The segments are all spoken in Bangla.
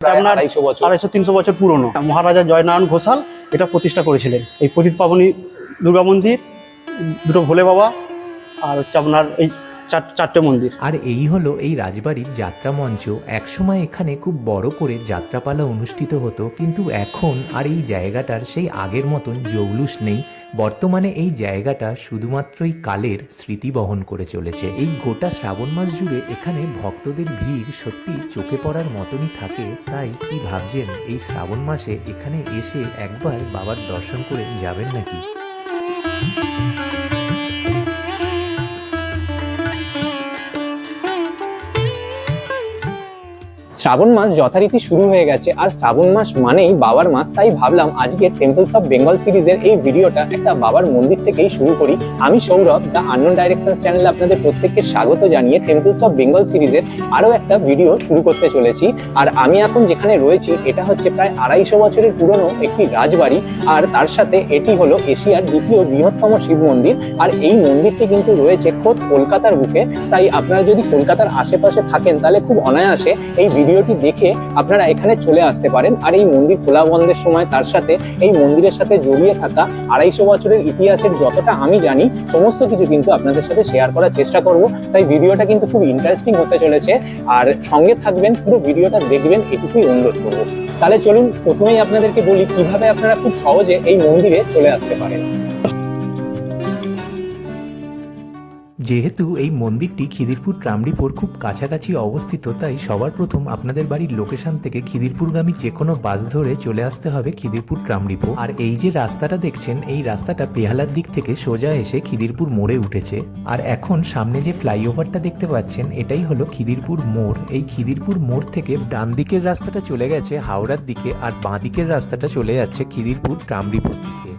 আপনার 250-300 বছর পুরনো। মহারাজা জয়নারায়ণ ঘোষাল এটা প্রতিষ্ঠা করেছিলেন। এই পতিত পাবনী দুর্গা মন্দির, দুটো ভোলে বাবা, আর হচ্ছে আপনার এই চারটে মন্দির। আর এই হলো এই রাজবাড়ির যাত্রা মঞ্চ। একসময় এখানে খুব বড় করে যাত্রাপালা অনুষ্ঠিত হতো, কিন্তু এখন আর এই জায়গাটার সেই আগের মতন জৌলুস নেই। বর্তমানে এই জায়গাটা শুধুমাত্রই কালের স্মৃতি বহন করে চলেছে। এই গোটা শ্রাবণ মাস জুড়ে এখানে ভক্তদের ভিড় সত্যি চোখে পড়ার মতনই থাকে। তাই কি ভাবছেন, এই শ্রাবণ মাসে এখানে এসে একবার বাবার দর্শন করে যাবেন নাকি? শ্রাবণ মাস যথারীতি শুরু হয়ে গেছে, আর শ্রাবণ মাস মানেই বাবার মাস। তাই ভাবলাম আজকে টেম্পলস অফ বেঙ্গল সিরিজের এই ভিডিওটা একটা বাবার মন্দির থেকেই শুরু করি। আমি সৌরভ, দ্য আননোন ডাইরেকশনস চ্যানেলে আপনাদের প্রত্যেককে স্বাগত জানিয়ে টেম্পলস অফ বেঙ্গল সিরিজের আরও একটা ভিডিও শুরু করতে চলেছি। আর আমি এখন যেখানে রয়েছি এটা হচ্ছে প্রায় 250 বছরের পুরনো একটি রাজবাড়ি, আর তার সাথে এটি হলো এশিয়ার দ্বিতীয় বৃহত্তম শিব মন্দির। আর এই মন্দিরটি কিন্তু রয়েছে খোদ কলকাতার বুকে। তাই আপনারা যদি কলকাতার আশেপাশে থাকেন তাহলে খুব অনায়াসে এই ভিডিওটি দেখে আপনারা এখানে চলে আসতে পারেন। আর এই মন্দির খোলা বন্ধের সময় তার সাথে এই মন্দিরের সাথে জড়িয়ে থাকা 250 বছরের ইতিহাসের যতটা আমি জানি সমস্ত কিছু কিন্তু আপনাদের সাথে শেয়ার করার চেষ্টা করব। তাই ভিডিওটা কিন্তু খুব ইন্টারেস্টিং হতে চলেছে, আর সঙ্গে থাকবেন, পুরো ভিডিওটা দেখবেন, এটুকুই অনুরোধ করবো। তাহলে চলুন প্রথমেই আপনাদেরকে বলি কিভাবে আপনারা খুব সহজে এই মন্দিরে চলে আসতে পারেন। যেহেতু এই মন্দিরটি খিদিরপুর ট্রামডিপোর খুব কাছাকাছি অবস্থিত, তাই সবার প্রথম আপনাদের বাড়ির লোকেশন থেকে খিদিরপুরগামী যে কোনো বাস ধরে চলে আসতে হবে খিদিরপুর ট্রামডিপো। আর এই যে রাস্তাটা দেখছেন, এই রাস্তাটা বেহালার দিক থেকে সোজা এসে খিদিরপুর মোড়ে উঠেছে। আর এখন সামনে যে ফ্লাইওভারটা দেখতে পাচ্ছেন এটাই হলো খিদিরপুর মোড়। এই খিদিরপুর মোড় থেকে ডান দিকের রাস্তাটা চলে গেছে হাওড়ার দিকে, আর বাঁ দিকের রাস্তাটা চলে যাচ্ছে খিদিরপুর ট্রামডিপোর দিকে।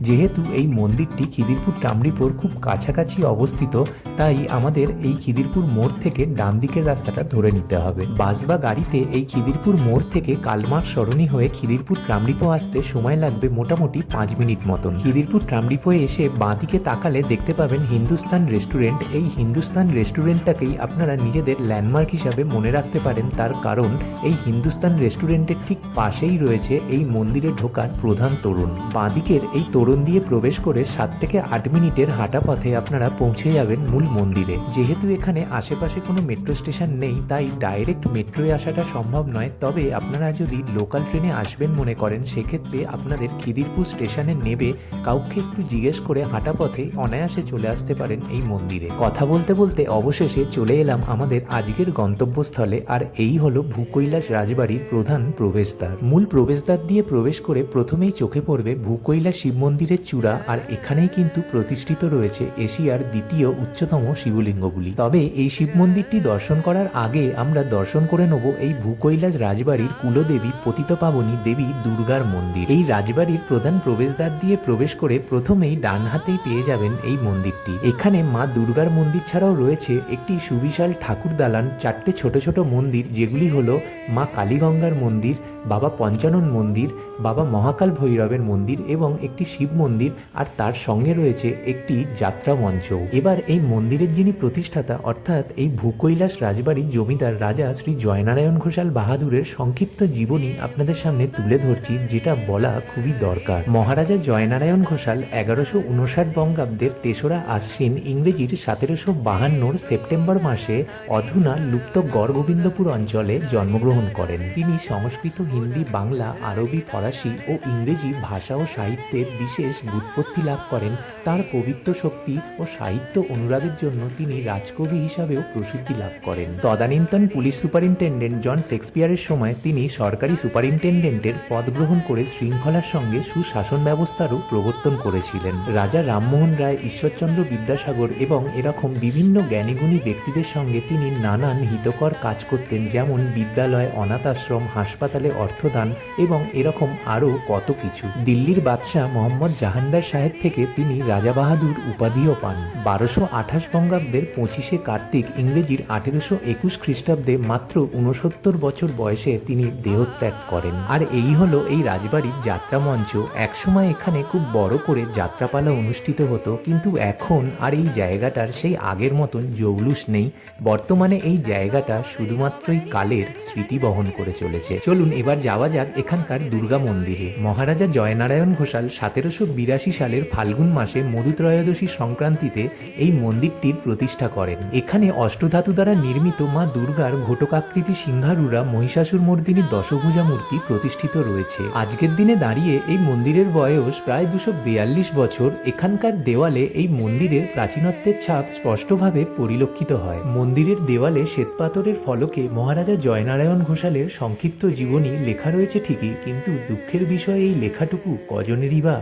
যেহেতু এই মন্দিরটি খিদিরপুর ট্রামডিপোর খুব কাছাকাছি অবস্থিত, তাই আমাদের এই খিদিরপুর মোড় থেকে ডান দিকের রাস্তাটা ধরে নিতে হবে। বাস বা গাড়িতে এই খিদিরপুর মোড় থেকে কালমার্গ সরণি হয়ে খিদিরপুর ট্রামডিপো আসতে সময় লাগবে মোটামুটি 5 মিনিট মতন। খিদিরপুর ট্রামডিপোয় এসে বাঁ দিকে তাকালে দেখতে পাবেন হিন্দুস্তান রেস্টুরেন্ট। এই হিন্দুস্তান রেস্টুরেন্টটাকেই আপনারা নিজেদের ল্যান্ডমার্ক হিসাবে মনে রাখতে পারেন, তার কারণ এই হিন্দুস্তান রেস্টুরেন্টের ঠিক পাশেই রয়েছে এই মন্দিরে ঢোকার প্রধান তোরণ। বাঁ দিকের এই তোরণ দিয়ে প্রবেশ করে 7 থেকে 8 মিনিটের হাঁটা পথে আপনারা পৌঁছে যাবেন মূল মন্দিরে। যেহেতু এখানে আশেপাশে কোনো মেট্রো স্টেশন নেই, তাই ডাইরেক্ট মেট্রোয় আসাটা সম্ভব নয়। তবে আপনারা যদি লোকাল ট্রেনে আসবেন মনে করেন, সেক্ষেত্রে আপনাদের খিদিরপুর স্টেশনে নেবে কাউকে একটু জিজ্ঞেস করে হাঁটা পথে অনায়াসে চলে আসতে পারেন এই মন্দিরে। কথা বলতে বলতে অবশেষে চলে এলাম আমাদের আজকের গন্তব্যস্থলে, আর এই হলো ভূকৈলাস রাজবাড়ির প্রধান প্রবেশদ্বার। মূল প্রবেশদ্বার দিয়ে প্রবেশ করে প্রথমেই চোখে পড়বে ভূকৈলাস শিব মন্দিরের চূড়া, আর এখানেই কিন্তু প্রতিষ্ঠিত রয়েছে এশিয়ার দ্বিতীয় উচ্চতম শিবলিঙ্গগুলি। তবে এই শিব মন্দিরটি দর্শন করার আগে আমরা দর্শন করে নেব এই ভূকৈলাস রাজবাড়ির কুলদেবী পতিতপাবনী দেবী দুর্গার মন্দির। এই রাজবাড়ির প্রধান প্রবেশদ্বার দিয়ে প্রবেশ করে প্রথমেই ডান হাতেই পেয়ে যাবেন এই মন্দিরটি। এখানে মা দুর্গার মন্দির ছাড়াও রয়েছে একটি সুবিশাল ঠাকুর দালান, 4টে ছোট ছোট মন্দির, যেগুলি হলো মা কালীগঙ্গার মন্দির, বাবা পঞ্চানন মন্দির, বাবা মহাকাল ভৈরবের মন্দির এবং একটি শিব মন্দির, আর তার সঙ্গে রয়েছে একটি যাত্রা মঞ্চ। এবার এই মন্দিরের যিনি প্রতিষ্ঠাতা অর্থাৎ এই ভূকৈলাস রাজবাড়ির জমিদার রাজা শ্রী জয়নারায়ণ ঘোষাল বাহাদুরের সংক্ষিপ্ত জীবনী আপনাদের সামনে তুলে ধরছি, যেটা বলা খুবই দরকার। মহারাজা জয়নারায়ণ ঘোষাল 1159 বঙ্গাব্দের 3রা আশ্বিন, ইংরেজির 1752 সেপ্টেম্বর মাসে অধুনা লুপ্ত গড়গোবিন্দপুর অঞ্চলে জন্মগ্রহণ করেন। তিনি সংস্কৃত, হিন্দি, বাংলা, আরবি, ফরাসি ও ইংরেজি ভাষা ও সাহিত্যের বিশেষ ব্যুৎপত্তি লাভ করেন। তার কবিত্ব শক্তি ও সাহিত্য অনুরাগের জন্য তিনি রাজকবি হিসাবেও প্রসিদ্ধি লাভ করেন। তদানীন্তন পুলিশ সুপারিনটেন্ডেন্ট জন শেক্সপিয়ারের সময় তিনি সরকারি সুপারিনটেন্ডেন্টের পদ গ্রহণ করে শৃঙ্খলার সঙ্গে সুশাসন ব্যবস্থারও প্রবর্তন করেছিলেন। রাজা রামমোহন রায়, ঈশ্বরচন্দ্র বিদ্যাসাগর এবং এরকম বিভিন্ন জ্ঞানীগুণী ব্যক্তিদের সঙ্গে তিনি নানান হিতকর কাজ করতেন, যেমন বিদ্যালয়, অনাথ আশ্রম, হাসপাতালে অর্থদান এবং এরকম আরও কত কিছু। দিল্লির বাদশাহ মোহাম্মদ মোহাম্মদ জাহানদার সাহেব থেকে তিনি রাজা বাহাদুর উপাধিও পান। 1228 বঙ্গাব্দের 25শে কার্তিক ইংরেজির 1821 খ্রিস্টাব্দে মাত্র 69 বছর বয়সে তিনি দেহত্যাগ করেন। আর এই হলো এই রাজবাড়ির যাত্রা মঞ্চ। একসময় এখানে খুব বড় করে যাত্রাপালা অনুষ্ঠিত হতো, কিন্তু এখন আর এই জায়গাটার সেই আগের মতন জৌলুস নেই। বর্তমানে এই জায়গাটা শুধুমাত্রই কালের স্মৃতি বহন করে চলেছে। চলুন এবার যাওয়া যাক এখানকার দুর্গা মন্দিরে। মহারাজা জয়নারায়ণ ঘোষাল 1782 সালের ফাল্গুন মাসে মধুত্রয়োদশী সংক্রান্তিতে এই মন্দিরটির প্রতিষ্ঠা করেন। এখানে অষ্টধাতু দ্বারা নির্মিত মা দুর্গার ঘটকাকৃতি সিংহারুরা মহিষাসুর মর্দিনী দশভুজা মূর্তি প্রতিষ্ঠিত রয়েছে। আজকের দিনে দাঁড়িয়ে এই মন্দিরের বয়স প্রায় 242 বছর। এখানকার দেওয়ালে এই মন্দিরের প্রাচীনত্বের ছাপ স্পষ্টভাবে পরিলক্ষিত হয়। মন্দিরের দেওয়ালে শ্বেতপাথরের ফলকে মহারাজা জয়নারায়ণ ঘোষালের সংক্ষিপ্ত জীবনী লেখা রয়েছে ঠিকই, কিন্তু দুঃখের বিষয় এই লেখাটুকু কজনেরই বা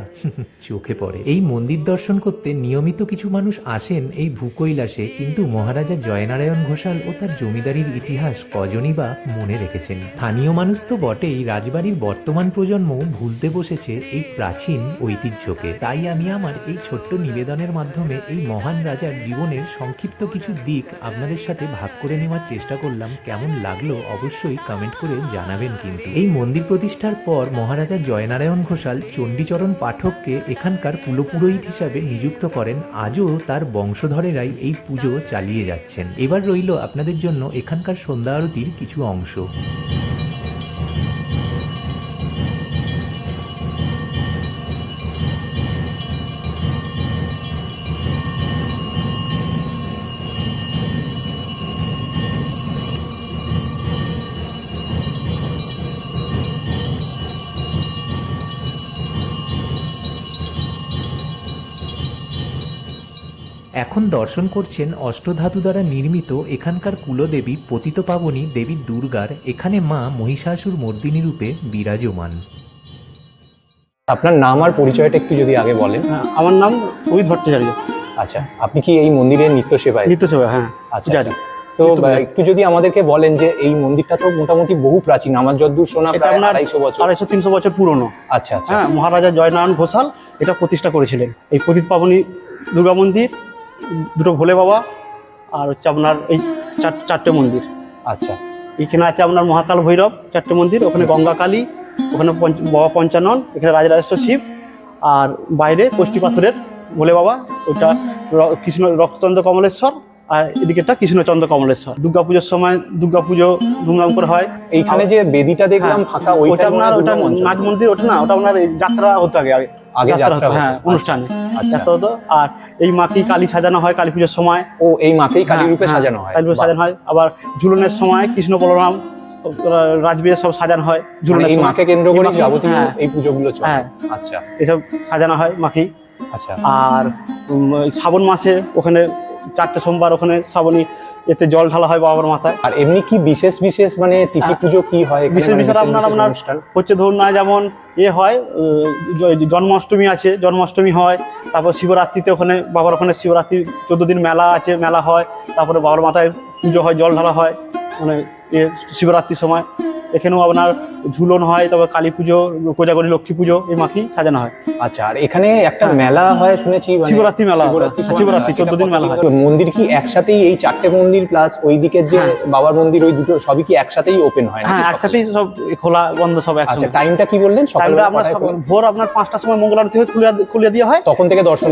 চোখে পড়ে। এই মন্দির দর্শন করতে নিয়মিত কিছু মানুষ আসেন এই ভূকৈলাসে, কিন্তু মহারাজা জয়নারায়ণ ঘোষাল ও তার জমিদারির ইতিহাস কজনই বা মনে রেখেছেন। স্থানীয় মানুষ তো বটেই, রাজবাড়ির বর্তমান প্রজন্ম ভুলতে বসেছে এই প্রাচীন ঐতিহ্যকে। তাই আমি আমার এই ছোট্ট নিবেদনের মাধ্যমে এই মহান রাজার জীবনের সংক্ষিপ্ত কিছু দিক আপনাদের সাথে ভাগ করে নেওয়ার চেষ্টা করলাম। কেমন লাগলো অবশ্যই কমেন্ট করে জানাবেন। কিন্তু এই মন্দির প্রতিষ্ঠার পর মহারাজা জয়নারায়ণ ঘোষাল চণ্ডীচরণ পাঠককে এখানকার কুলপুরোহিত হিসাবে নিযুক্ত করেন। আজও তার বংশধরেরাই এই পুজো চালিয়ে যাচ্ছেন। এবার রইল আপনাদের জন্য এখানকার সন্ধ্যা আরতির কিছু অংশ। এখন দর্শন করছেন অষ্টধাতু দ্বারা নির্মিত এখানকার কুলদেবী পতিতপাবনী দেবী দুর্গার। এখানে মা মহিষাসুর মর্দিনী রূপে বিরাজমান। আপনার নাম আর পরিচয়টা একটু যদি আগে বলেন। আমার নাম রোহিত ভট্টাচার্য। আচ্ছা, আপনি কি এই মন্দিরের নিত্য সেবায়? নিত্য সেবা, হ্যাঁ। আচ্ছা, তো একটু যদি আমাদেরকে বলেন যে এই মন্দিরটা তো মোটামুটি বহু প্রাচীন, আমার যতদূর শোনা এটা প্রায় আপনার 250 বছর, 250-300 বছর পুরনো। আচ্ছা আচ্ছা, হ্যাঁ, মহারাজা জয়নারায়ণ ঘোষাল এটা প্রতিষ্ঠা করেছিলেন। এই পতিত পাবনী দুর্গা মন্দির, দুটো ভোলে বাবা, আর হচ্ছে আপনার এই চারটে মন্দির। আচ্ছা, এখানে আছে আপনার মহাকাল ভৈরব 4টে মন্দির, ওখানে গঙ্গা কালী, ওখানে বাবা পঞ্চানন, এখানে রাজরাজেশ্বর শিব, আর বাইরে কষ্টি পাথরের ভোলে বাবা, ওটা কৃষ্ণ রক্তচন্দ্র কমলেশ্বর, আর এদিকেটা কৃষ্ণচন্দ্র কমলেশ্বর। দুর্গাপুজোর সময় দুর্গাপুজো ধুমধাম করে হয়। এইখানে যে বেদিটা দেখলাম ফাঁকা, ওইটা আপনার ওটা নাট মন্দির, ওটা না, ওটা আপনার যাত্রা হতো আগে যাত্রা হতো, হ্যাঁ, অনুষ্ঠানে যাত্রা হতো। আর এই মাকেই কালী সাজানো হয় কালী পুজোর সময়। ও, এই মাকেই কালী রূপে সাজানো হয়? কালী রূপে সাজানো হয়। আবার ঝুলনের সময় কৃষ্ণ বলরাম রাজবীরের সব সাজানো হয় ঝুলনের এই সময়। মাকে কেন্দ্র করে যাবতীয় এই পুজোগুলো চলে। হ্যাঁ, আচ্ছা, এসব সাজানো হয় মাকেই। আচ্ছা, আর শ্রাবণ মাসে ওখানে 4টে সোমবার ওখানে শ্রাবণী এতে জল ঢালা হয় বাবার মাথায়। আর এমনি কি বিশেষ বিশেষ মানে তিথি পুজো কি হয়? বিশেষ বিশেষ আপনার হচ্ছে ধরুন না, যেমন হয় জন্মাষ্টমী আছে, জন্মাষ্টমী হয়। তারপর শিবরাত্রিতে ওখানে বাবার ওখানে শিবরাত্রি 14 দিন মেলা আছে, মেলা হয়। তারপরে বাবার মাথায় পুজো হয়, জল ঢালা হয় মানে শিবরাত্রির সময়। এখানেও আপনার ঝুলন হয়, তারপর কালী পুজো, কোজাগরী লক্ষ্মী পুজো, এই মাকেই সাজানো হয়। আচ্ছা, আর এখানে একটা মেলা হয় শুনেছি, শিবরাত্রি মেলা, শিবরাত্রি 14 দিন মেলা হয়। মন্দির কি একসাথেই এই 4টে মন্দির প্লাস ওইদিকে যে বাবার মন্দির, ওই দুটো সবই কি একসাথেই ওপেন হয়? হ্যাঁ, একসাথেই সব খোলা বন্ধ সব একসাথে। আচ্ছা, টাইমটা কি বললেন? সকালে আমরা ভোর আপনার 5টার সময় মঙ্গল আরতি হয়ে খুলে দেওয়া হয়, তখন থেকে দর্শন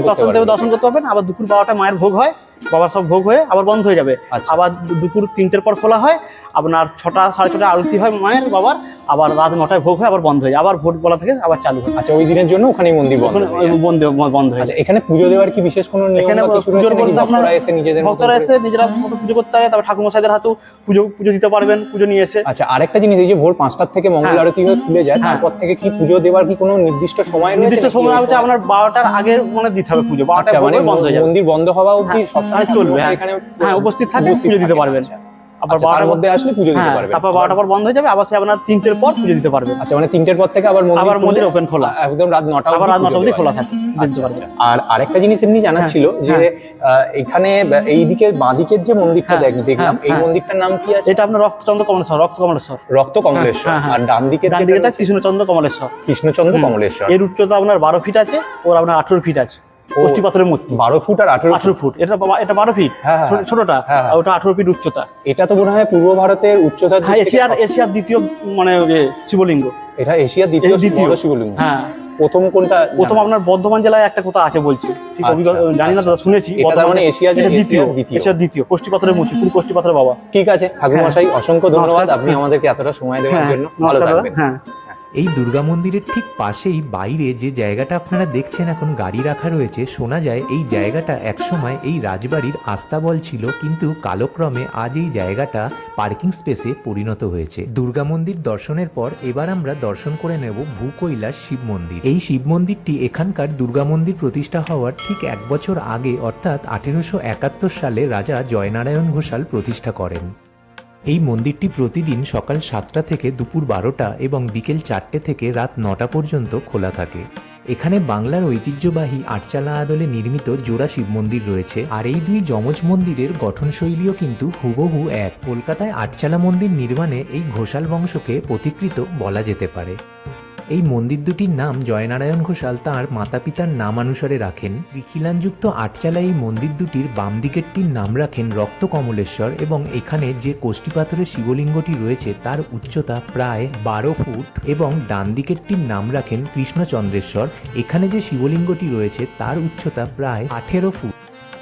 করতে পারবেন। আবার দুপুর 12টায় মায়ের ভোগ হয়, বাবার সব ভোগ হয়ে আবার বন্ধ হয়ে যাবে। আবার দুপুর 3টের পর খোলা হয়, আপনার 6টা 6:30 আরতি হয় মায়ের বাবার, আবার রাত 9টায় ভোগ হয়, আবার বন্ধ হয়ে যায়, আবার ভোট বলা থেকে আবার চালু হয়। আচ্ছা, ওই দিনের জন্য ওখানে মন্দির বন্ধ হয়। আচ্ছা, এখানে পুজো দেওয়ার কি বিশেষ কোনো নিয়ম? এখানে পুজোর বলতে আপনারা এসে ভক্তরা এসে নিজেরা মতো পুজো করতে পারে, তারপর ঠাকুরমশাইদের হাতেও পুজো দিতে পারবেন, পুজো নিয়ে এসে। আচ্ছা, আরেকটা জিনিস, এই যে ভোর 5টার থেকে মঙ্গল আরতি হয়ে খুলে যায়, তারপর থেকে কি পুজো দেওয়ার কি কোনো নির্দিষ্ট সময় রয়েছে? নির্দিষ্ট সময় হচ্ছে আপনার 12টার আগে মানে দিতে হবে পুজো। 12টায় মানে বন্ধ হয়ে যাবে, মন্দির বন্ধ হওয়া অবধি সবসময় চলবে। এখানে হ্যাঁ, উপস্থিত থাকলে পুজো দিতে পারবেন। আবার আচ্ছা, তার 12টার মধ্যে আসলে পুজো দিতে হ্যাঁ, পারবেন। তারপর 12টার পর বন্ধ হয়ে যাবে, আবার সে আপনার 3টের পর পুজো দিতে পারবে। আচ্ছা, মানে 3টের পর থেকে আবার মন্দির ওপেন খোলা, একদম রাত 9টা আবার রাত 9টা অবধি খোলা থাকে, দিতে আচ্ছা, পারবে। আর আরেকটা জিনিস এমনি জানার ছিল যে এখানে এই দিকের বাঁ দিকের যে মন্দিরটা দেখলাম, এই মন্দিরটার নাম কি আছে? এটা আপনার রক্তচন্দ্র কমলেশ্বর, রক্ত কমলেশ্বর। হ্যাঁ, হ্যাঁ। আর ডান দিকের ডান দিকেটা কৃষ্ণচন্দ্র কমলেশ্বর। কৃষ্ণচন্দ্র কমলেশ্বর। এর উচ্চতা আপনার 12 ফিট আছে, ওর আপনার 18 ফিট আছে। কষ্টি পাথরের মূর্তি 12 ফুট আর 18 18 ফুট। এটা 12 ফিট হ্যাঁ, হ্যাঁ, ছোটটা, হ্যাঁ, হ্যাঁ। আর ওটা 18 ফিট উচ্চতা। এটা তো মনে হয় পূর্ব ভারতের উচ্চতার দিক হ্যাঁ, থেকে এশিয়ার দ্বিতীয় মানে শিবলিঙ্গ। এটা এশিয়ার দ্বিতীয় বড় শিবলিঙ্গ। হ্যাঁ, প্রথম কোনটা? প্রথম আপনার বর্ধমান জেলায় একটা কোথা আছে বলছি, ঠিক অভিজ্ঞতা জানি না, দাদা শুনেছি। এটা তার মানে এশিয়ার দ্বিতীয় কষ্টি পাথরের মূর্তি, পুরো কষ্টি পাথরের বাবা। ঠিক আছে ঠাকুর মশাই, অসংখ্য ধন্যবাদ আপনি আমাদেরকে এতটা সময় দেওয়ার জন্য। ভালো থাকবেন। হ্যাঁ, এই দুর্গা মন্দিরের ঠিক পাশেই বাইরে যে জায়গাটা আপনারা দেখছেন এখন গাড়ি রাখা রয়েছে, শোনা যায় এই জায়গাটা একসময় এই রাজবাড়ির আস্তাবল ছিল, কিন্তু কালক্রমে আজ এই জায়গাটা পার্কিং স্পেসে পরিণত হয়েছে। দুর্গা মন্দির দর্শনের পর এবার আমরা দর্শন করে নেব ভূকৈলাস শিব মন্দির। এই শিব মন্দিরটি এখানকার দুর্গা মন্দির প্রতিষ্ঠা হওয়ার ঠিক 1 বছর আগে অর্থাৎ 1871 সালে রাজা জয়নারায়ণ ঘোষাল প্রতিষ্ঠা করেন। এই মন্দিরটি প্রতিদিন সকাল 7টা থেকে দুপুর 12টা এবং বিকেল 4টে থেকে রাত 9টা পর্যন্ত খোলা থাকে। এখানে বাংলার ঐতিহ্যবাহী আটচালা আদলে নির্মিত জোড়া শিব মন্দির রয়েছে, আর এই দুই যমজ মন্দিরের গঠনশৈলীও কিন্তু হুবহু এক। কলকাতায় আটচালা মন্দির নির্মাণে এই ঘোষাল বংশকে প্রতিকৃত বলা যেতে পারে। এই মন্দির দুটির নাম জয়নারায়ণ ঘোষাল তাঁর মাতা পিতার নামানুসারে রাখেন। ত্রিখিলানযুক্ত আটচালা এই মন্দির দুটির বাম দিকেরটির নাম রাখেন রক্ত কমলেশ্বর, এবং এখানে যে কোষ্ঠী পাথরের শিবলিঙ্গটি রয়েছে তার উচ্চতা প্রায় 12 ফুট, এবং ডান দিকেরটির নাম রাখেন কৃষ্ণচন্দ্রেশ্বর। এখানে যে শিবলিঙ্গটি রয়েছে তার উচ্চতা প্রায় 18 ফুট।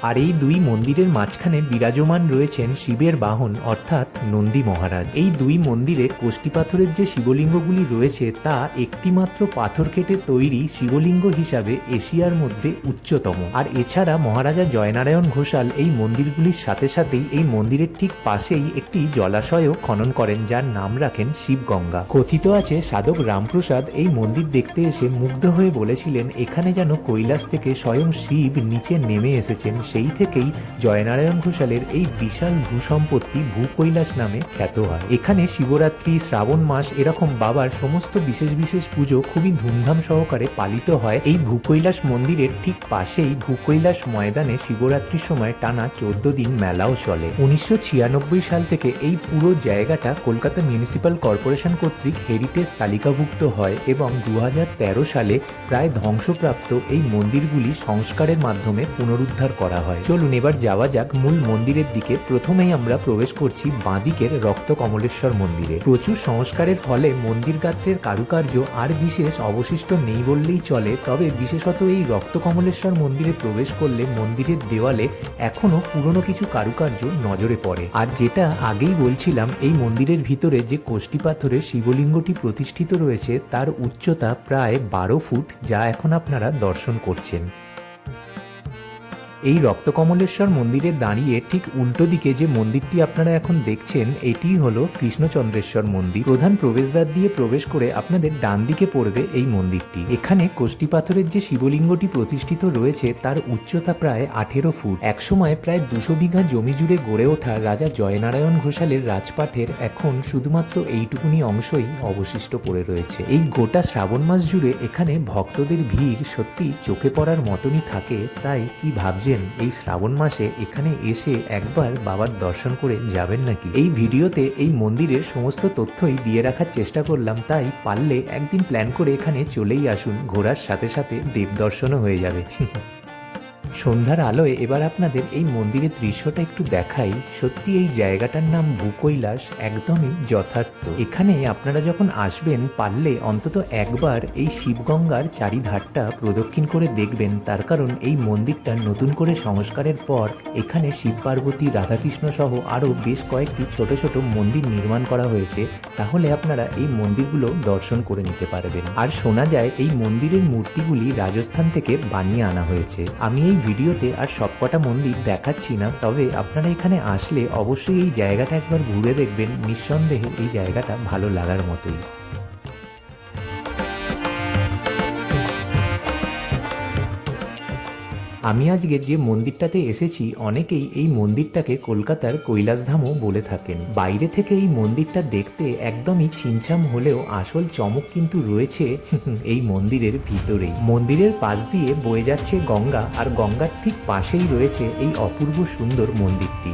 আর এই দুই মন্দিরের মাঝখানে বিরাজমান রয়েছেন শিবের বাহন অর্থাৎ নন্দী মহারাজ। এই দুই মন্দিরে কোষ্ঠী পাথরের যে শিবলিঙ্গগুলি রয়েছে তা একটিমাত্র পাথর কেটে তৈরি শিবলিঙ্গ হিসাবে এশিয়ার মধ্যে উচ্চতম। আর এছাড়া মহারাজা জয়নারায়ণ ঘোষাল এই মন্দিরগুলির সাথে সাথেই এই মন্দিরের ঠিক পাশেই একটি জলাশয়ও খনন করেন, যার নাম রাখেন শিবগঙ্গা। কথিত আছে সাধক রামপ্রসাদ এই মন্দির দেখতে এসে মুগ্ধ হয়ে বলেছিলেন এখানে যেন কৈলাস থেকে স্বয়ং শিব নিচে নেমে এসেছেন। সেই থেকেই জয়নারায়ণ ঘোষালের এই বিশাল ভূসম্পত্তি ভূকৈলাস নামে খ্যাত হয়। এখানে শিবরাত্রি, শ্রাবণ মাস এরকম বাবার সমস্ত বিশেষ বিশেষ পুজো খুবই ধুমধাম সহকারে পালিত হয়। এই ভূকৈলাস মন্দিরের ঠিক পাশেই ভূকৈলাস ময়দানে শিবরাত্রির সময় টানা 14 দিন মেলাও চলে। 1996 সাল থেকে এই পুরো জায়গাটা কলকাতা মিউনিসিপ্যাল কর্পোরেশন কর্তৃক হেরিটেজ তালিকাভুক্ত হয়, এবং 2013 সালে প্রায় ধ্বংসপ্রাপ্ত এই মন্দিরগুলি সংস্কারের মাধ্যমে পুনরুদ্ধার করা হয়। চলুন এবার যাওয়া যাক মূল মন্দিরের দিকে। প্রথমেই আমরা প্রবেশ করছি বাঁদিকের রক্ত কমলেশ্বর মন্দিরে। প্রচুর সংস্কারের ফলে মন্দির গাত্রের কারুকার্য আর বিশেষ অবশিষ্ট নেই বললেই চলে, তবে বিশেষত এই রক্ত কমলেশ্বর মন্দিরে প্রবেশ করলে মন্দিরের দেওয়ালে এখনো পুরনো কিছু কারুকার্য নজরে পড়ে। আর যেটা আগেই বলছিলাম, এই মন্দিরের ভিতরে যে কোষ্ঠী পাথরের শিবলিঙ্গটি প্রতিষ্ঠিত রয়েছে তার উচ্চতা প্রায় 12 ফুট, যা এখন আপনারা দর্শন করছেন। এই রক্তকমলেশ্বর মন্দিরে দাঁড়িয়ে ঠিক উল্টো দিকে যে মন্দিরটি আপনারা এখন দেখছেন এটিই হলো কৃষ্ণচন্দ্রেশ্বর মন্দির। প্রধান প্রবেশদ্বার দিয়ে প্রবেশ করে আপনাদের ডান দিকে পড়বে এই মন্দিরটি। এখানে কোষ্ঠী পাথরের যে শিবলিঙ্গটি প্রতিষ্ঠিত রয়েছে তার উচ্চতা প্রায় 18 ফুট। একসময় প্রায় 200 বিঘা জমি জুড়ে গড়ে ওঠা রাজা জয়নারায়ণ ঘোষালের রাজপাঠের এখন শুধুমাত্র এইটুকুনি অংশই অবশিষ্ট পড়ে রয়েছে। এই গোটা শ্রাবণ মাস জুড়ে এখানে ভক্তদের ভিড় সত্যি চোখে পড়ার মতনই থাকে। তাই কি ভাবছেন এই শ্রাবণ মাসে এখানে এসে একবার বাবার দর্শন করে যাবেন নাকি? এই ভিডিওতে এই মন্দিরের সমস্ত তথ্যই দিয়ে রাখার চেষ্টা করলাম, তাই পারলে একদিন প্ল্যান করে এখানে চলেই আসুন, ঘোরার সাথে সাথে দেব দর্শনও হয়ে যাবে। সন্ধ্যার আলোয় এবার আপনাদের এই মন্দিরের দৃশ্যটা একটু দেখাই। সত্যি এই জায়গাটার নাম ভূকৈলাস একদমই যথার্থ। এখানে আপনারা যখন আসবেন পারলে অন্তত একবার এই শিবগঙ্গার চারিধারটা প্রদক্ষিণ করে দেখবেন, তার কারণ এই মন্দিরটা নতুন করে সংস্কারের পর এখানে শিব পার্বতী, রাধাকৃষ্ণ সহ আরও বেশ কয়েকটি ছোট ছোট মন্দির নির্মাণ করা হয়েছে। তাহলে আপনারা এই মন্দিরগুলো দর্শন করে নিতে পারবেন। আর শোনা যায় এই মন্দিরের মূর্তিগুলি রাজস্থান থেকে বানিয়ে আনা হয়েছে। আমি এই ভিডিওতে আর সবকটা মন্দির দেখাচ্ছি না, তবে আপনারা এখানে আসলে অবশ্যই এই জায়গাটা একবার ঘুরে দেখবেন। নিঃসন্দেহে এই জায়গাটা ভালো লাগার মতোই। আমি আজকে যে মন্দিরটাতে এসেছি অনেকেই এই মন্দিরটাকে কলকাতার কৈলাসধামও বলে থাকেন। বাইরে থেকে এই মন্দিরটা দেখতে একদমই ছিমছাম হলেও আসল চমক কিন্তু রয়েছে এই মন্দিরের ভিতরেই। মন্দিরের পাশ দিয়ে বয়ে যাচ্ছে গঙ্গা, আর গঙ্গার ঠিক পাশেই রয়েছে এই অপূর্ব সুন্দর মন্দিরটি।